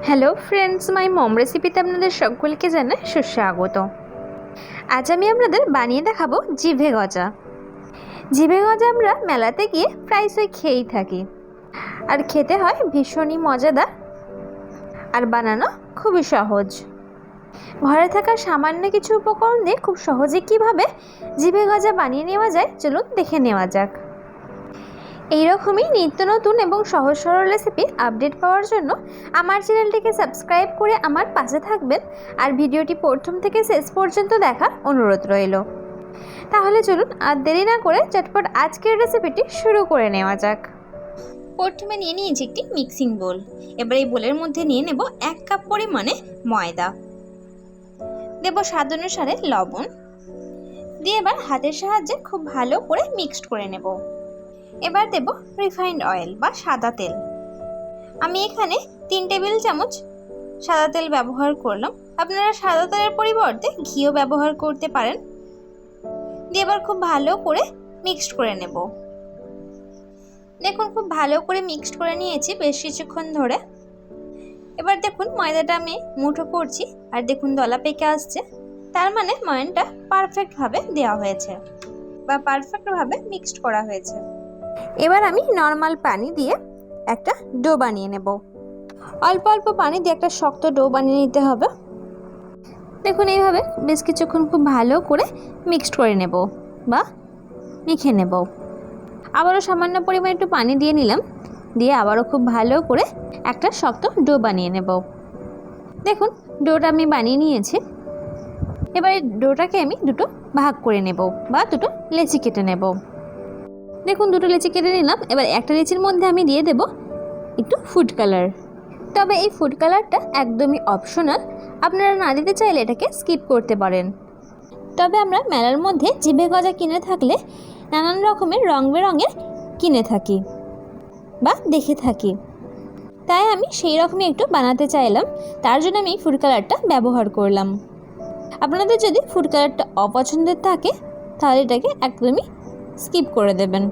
Hello friends, মাই মম রেসিপিতে আপনাদের সকলকে জানাই সুস্বাগত। আজ আমি আপনাদের বানিয়ে দেখাবো জিভে গজা। জিভে গজা আমরা মেলাতে গিয়ে প্রায়শই খেয়েই থাকি, আর খেতে হয় ভীষণই মজাদার, আর বানানো খুবই সহজ। ঘরে থাকা সামান্য কিছু উপকরণ দিয়ে খুব সহজে কিভাবে জিভে গজা বানিয়ে নেওয়া যায় চলুন দেখে নেওয়া যাক। এইরকমই নিত্য নতুন এবং সহজ সরল রেসিপি আপডেট পাওয়ার জন্য আমার চ্যানেলটিকে সাবস্ক্রাইব করে আমার পাশে থাকবেন, আর ভিডিওটি প্রথম থেকে শেষ পর্যন্ত দেখার অনুরোধ রইল। তাহলে চলুন আর দেরি না করে চটপট আজকের রেসিপিটি শুরু করে নেওয়া যাক। প্রথমে নিয়ে নিয়েছি একটি মিক্সিং বোল। এবার এই বোলের মধ্যে নিয়ে নেব 1 কাপ পরিমাণে ময়দা, দেব স্বাদ অনুসারে লবণ, দিয়ে এবার হাতের সাহায্যে খুব ভালো করে মিক্সড করে নেব। এবার দেব রিফাইন্ড অয়েল বা সাদা তেল। আমি এখানে 3 টেবিল চামচ সাদা তেল ব্যবহার করলাম। আপনারা সাদা তেলের পরিবর্তে ঘিও ব্যবহার করতে পারেন। দিয়ে এবার খুব ভালো করে মিক্সড করে নেব। দেখুন, খুব ভালো করে মিক্সড করে নিয়েছি বেশ কিছুক্ষণ ধরে। এবার দেখুন ময়দাটা আমি মুঠো করছি, আর দেখুন দলা পেকে আসছে, তার মানে ময়দাটা পারফেক্টভাবে দেওয়া হয়েছে বা পারফেক্টভাবে মিক্সড করা হয়েছে। এবার আমি নর্মাল পানি দিয়ে একটা ডো বানিয়ে নেব। অল্প অল্প পানি দিয়ে একটা শক্ত ডো বানিয়ে নিতে হবে। দেখুন এইভাবে বেশ কিছুক্ষণ খুব ভালো করে মিক্সড করে নেব বা মেখে নেব। আবারও সামান্য পরিমাণে একটু পানি দিয়ে নিলাম, দিয়ে আবারও খুব ভালো করে একটা শক্ত ডো বানিয়ে নেব। দেখুন ডোটা আমি বানিয়ে নিয়েছি। এবার এই ডোটাকে আমি দুটো ভাগ করে নেব বা দুটো লেচি কেটে নেব। দেখুন দুটো লেচি কেটে নিলাম। এবার একটা লেচির মধ্যে আমি দিয়ে দেব একটু ফুড কালার। তবে এই ফুড কালারটা একদমই অপশনাল, আপনারা না দিতে চাইলে এটাকে স্কিপ করতে পারেন। তবে আমরা মেলার মধ্যে জিভে গজা কিনে থাকলে নানান রকমের রং বেরঙের কিনে থাকি বা দেখে থাকি, তাই আমি সেই রকমই একটু বানাতে চাইলাম, তার জন্য আমি ফুড কালারটা ব্যবহার করলাম। আপনাদের যদি ফুড কালারটা অপছন্দের থাকে তাহলে এটাকে একদমই স্কিপ করে দেবেন।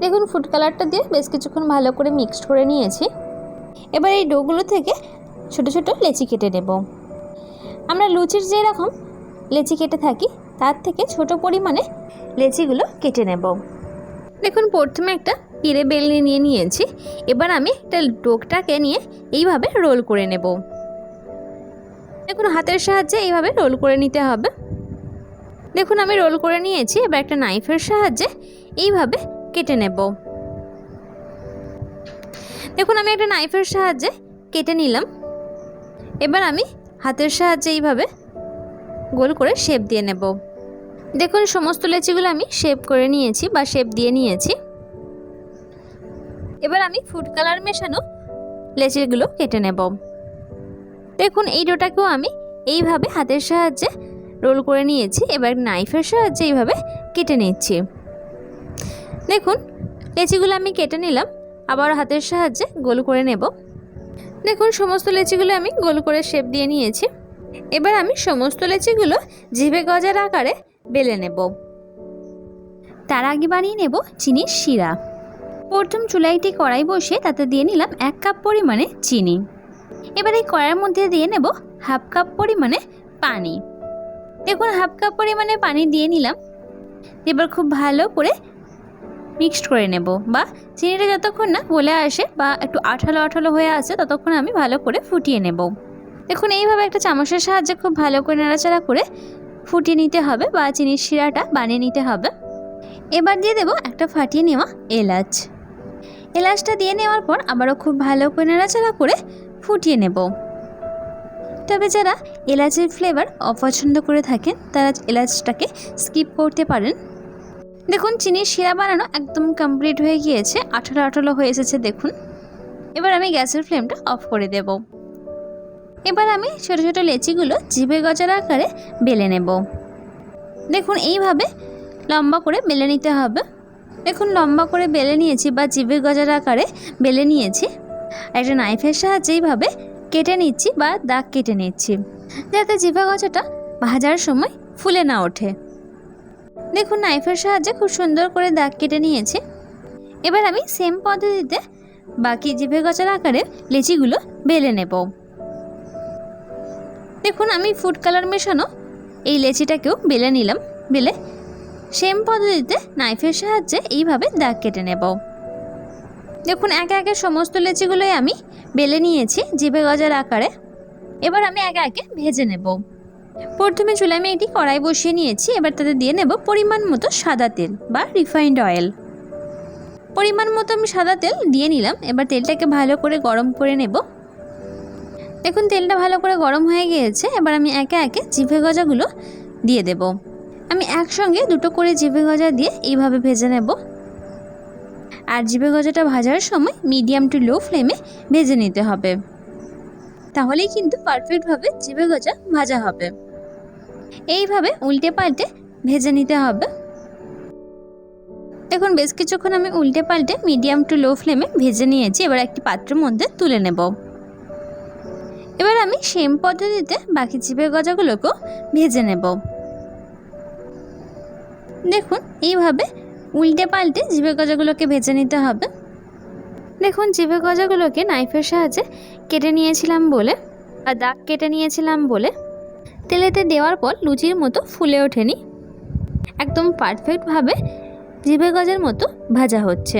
দেখুন ফুড কালারটা দিয়ে বেশ কিছুক্ষণ ভালো করে মিক্সড করে নিয়েছি। এবার এই ডোগুলো থেকে ছোট ছোট লেচি কেটে নেব। আমরা লুচির যেরকম লেচি কেটে থাকি তার থেকে ছোট পরিমাণে লেচিগুলো কেটে নেব। দেখুন প্রথমে একটা পিড়ে বেলনি নিয়ে নিয়েছি। এবার আমি একটা ডোটাকে নিয়ে এইভাবে রোল করে নেব। দেখুন হাতের সাহায্যে এইভাবে রোল করে নিতে হবে। দেখুন আমি রোল করে নিয়েছি। এবার একটা নাইফের সাহায্যে এইভাবে কেটে নেব। দেখুন আমি একটা নাইফের সাহায্যে কেটে নিলাম। এবার আমি হাতের সাহায্যে এইভাবে গোল করে শেপ দিয়ে নেব। দেখুন সমস্ত লেচিগুলো আমি শেপ করে নিয়েছি বা শেপ দিয়ে নিয়েছি। এবার আমি ফুড কালার মেশানো লেচিগুলো কেটে নেব। দেখুন এই ডোটাকেও আমি এইভাবে হাতের সাহায্যে রোল করে নিয়েছি। এবার নাইফের সাহায্যে এইভাবে কেটে নিচ্ছি। দেখুন লেচিগুলো আমি কেটে নিলাম, আবার হাতের সাহায্যে গোল করে নেব। দেখুন সমস্ত লেচিগুলো আমি গোল করে শেপ দিয়ে নিয়েছি। এবার আমি সমস্ত লেচিগুলো জিভে গজার আকারে বেলে নেব। তার আগে বানিয়ে নেব চিনির শিরা। প্রথম চুলাইটি কড়াই বসে তাতে দিয়ে নিলাম 1 কাপ পরিমাণে চিনি। এবার এই কড়াইয়ের মধ্যে দিয়ে নেব 1/2 কাপ পরিমাণে পানি। দেখুন 1/2 কাপ পরিমাণে পানি দিয়ে নিলাম। এবার খুব ভালো করে মিক্সড করে নেব, বা চিনিটা যতক্ষণ না গলে আসে বা একটু আঠালো আঠালো হয়ে আসে ততক্ষণ আমি ভালো করে ফুটিয়ে নেব। দেখুন এইভাবে একটা চামচের সাহায্যে খুব ভালো করে নাড়াচাড়া করে ফুটিয়ে নিতে হবে বা চিনির শিরাটা বানিয়ে নিতে হবে। এবার দিয়ে দেব একটা ফাটিয়ে নেওয়া এলাচ। এলাচটা দিয়ে নেওয়ার পর আবারও খুব ভালো করে নাড়াচাড়া করে ফুটিয়ে নেব। তবে যারা এলাচের ফ্লেভার অপছন্দ করে থাকেন তারা এলাচটাকে স্কিপ করতে পারেন। দেখুন চিনির শিরা বানানো একদম কমপ্লিট হয়ে গিয়েছে, আঠালো আঠালো হয়ে এসেছে দেখুন। এবার আমি গ্যাসের ফ্লেমটা অফ করে দেব। এবার আমি ছোট ছোট লেচিগুলো জিভে গজার আকারে বেলে নেব। দেখুন এইভাবে লম্বা করে বেলে নিতে হবে। দেখুন লম্বা করে বেলে নিয়েছি বা জিভে গজার আকারে বেলে নিয়েছি। একটা নাইফের সাহায্যে এইভাবে কেটে নিচ্ছি বা দাগ কেটে নিচ্ছি, যাতে জিভে গজাটা ভাজার সময় ফুলে না ওঠে। দেখুন নাইফের সাহায্যে খুব সুন্দর করে দাগ কেটে নিয়েছি। এবার আমি সেম পদ্ধতিতে বাকি জিভে গজার আকারে লেচিগুলো বেলে নেব। দেখুন আমি ফুড কালার মেশানো এই লেচিটাকেও বেলে নিলাম। বেলে সেম পদ্ধতিতে নাইফের সাহায্যে এইভাবে দাগ কেটে নেব। দেখুন একে একে সমস্ত লেচিগুলোই আমি বেলে নিয়েছি জিভে গজার আকারে। এবার আমি একে একে ভেজে নেব। প্রথমে চুলায় আমি একটি কড়াই বসিয়ে নিয়েছি। এবার তাতে দিয়ে নেব পরিমাণ মতো সাদা তেল বা রিফাইন্ড অয়েল। পরিমাণ মতো আমি সাদা তেল দিয়ে নিলাম। এবার তেলটাকে ভালো করে গরম করে নেব। দেখুন তেলটা ভালো করে গরম হয়ে গিয়েছে। এবার আমি একে একে জিভে গজাগুলো দিয়ে দেব। আমি একসঙ্গে দুটো করে জিভে গজা দিয়ে এইভাবে ভেজে নেব। আর জিভে গজাটা ভাজার সময় মিডিয়াম টু লো ফ্লেমে ভেজে নিতে হবে, তাহলেই কিন্তু পারফেক্টভাবে জিভে গজা ভাজা হবে। এইভাবে উল্টে পাল্টে ভেজে নিতে হবে। দেখুন বেশ কিছুক্ষণ আমি উল্টে পাল্টে মিডিয়াম টু লো ফ্লেমে ভেজে নিয়েছি। এবার একটি পাত্রের মধ্যে তুলে নেব। এবার আমি সেম পদ্ধতিতে বাকি জিভে গজাগুলোকেও ভেজে নেব। দেখুন এইভাবে উল্টে পাল্টে জিভে গজাগুলোকে ভেজে নিতে হবে। দেখুন জিভে গজাগুলোকে নাইফের সাহায্যে কেটে নিয়েছিলাম বলে আর দাগ কেটে নিয়েছিলাম বলে তেলেতে দেওয়ার পর লুচির মতো ফুলে ওঠেনি, একদম পারফেক্টভাবে জিভে গজার মতো ভাজা হচ্ছে।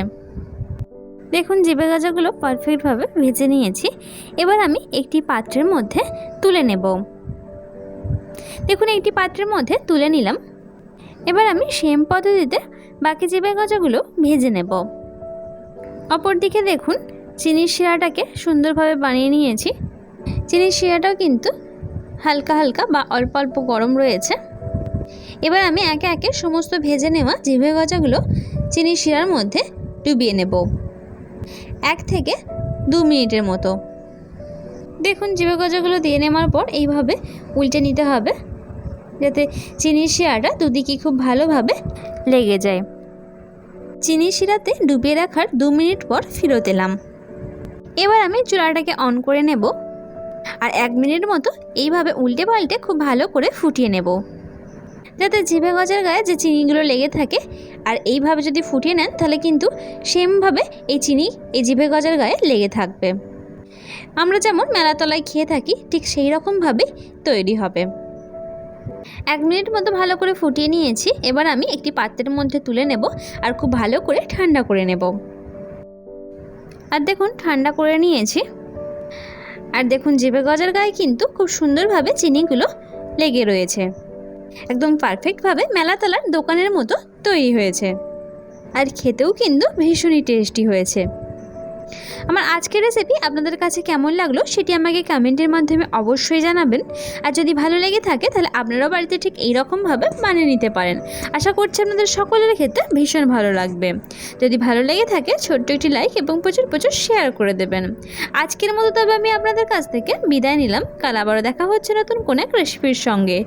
দেখুন জিভে গজাগুলো পারফেক্টভাবে ভেজে নিয়েছি। এবার আমি একটি পাত্রের মধ্যে তুলে নেব। দেখুন একটি পাত্রের মধ্যে তুলে নিলাম। এবার আমি সেম পদ্ধতিতে বাকি জিভে গজাগুলো ভেজে নেব। অপরদিকে দেখুন চিনির শিরাটাকে সুন্দরভাবে বানিয়ে নিয়েছি। চিনির শিরাটাও কিন্তু হালকা হালকা বা অল্প অল্প গরম রয়েছে। এবার আমি একে একে সমস্ত ভেজে নেওয়া জিভে গজাগুলো চিনির শিরার মধ্যে ডুবিয়ে নেব 1 থেকে 2 মিনিটের মতো। দেখুন জিভে গজাগুলো দিয়ে নেওয়ার পর এইভাবে উল্টে নিতে হবে, যাতে চিনির শিরাটা দুদিকে খুব ভালোভাবে লেগে যায়। চিনির শিরাতে ডুবিয়ে রাখার 2 মিনিট পর ফেরত এলাম। এবার আমি চুলাটাকে অন করে নেব আর 1 মিনিট মতো এইভাবে উল্টে পাল্টে খুব ভালো করে ফুটিয়ে নেব, যাতে জিভে গজার গায়ে যে চিনিগুলো লেগে থাকে। আর এইভাবে যদি ফুটিয়ে নেন তাহলে কিন্তু সেমভাবে এই চিনি এই জিভে গজার গায়ে লেগে থাকবে। আমরা যেমন মেলাতলায় খেয়ে থাকি ঠিক সেই রকমভাবেই তৈরি হবে। 1 মিনিট মতো ভালো করে ফুটিয়ে নিয়েছি। এবার আমি একটি পাত্রের মধ্যে তুলে নেব আর খুব ভালো করে ঠান্ডা করে নেব। আর দেখুন ঠান্ডা করে নিয়েছি। আর দেখুন জিভে গজার গায়ে কিন্তু খুব সুন্দরভাবে চিনিগুলো লেগে রয়েছে, একদম পারফেক্টভাবে মেলাতলার দোকানের মতো তৈরি হয়েছে। আর খেতেও কিন্তু ভীষণই টেস্টি হয়েছে। আমার আজকের রেসিপি আপনাদের কাছে কেমন লাগলো সেটি আমাকে কমেন্টের মাধ্যমে অবশ্যই জানাবেন। আর যদি ভালো লেগে থাকে তাহলে আপনারাও বাড়িতে ঠিক এইরকমভাবে বানিয়ে নিতে পারেন। আশা করছি আপনাদের সকলের খেতে ভীষণ ভালো লাগবে। যদি ভালো লেগে থাকে ছোট্ট একটি লাইক এবং প্রচুর প্রচুর শেয়ার করে দেবেন। আজকের মতো তবে আমি আপনাদের কাছ থেকে বিদায় নিলাম। কাল আবারও দেখা হচ্ছে নতুন কোনো এক রেসিপির সঙ্গে।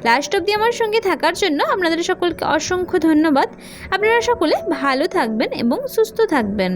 লাস্ট অবধি আমার সঙ্গে থাকার জন্য আপনাদের সকলকে অসংখ্য ধন্যবাদ। আপনারা সকলে ভালো থাকবেন এবং সুস্থ থাকবেন।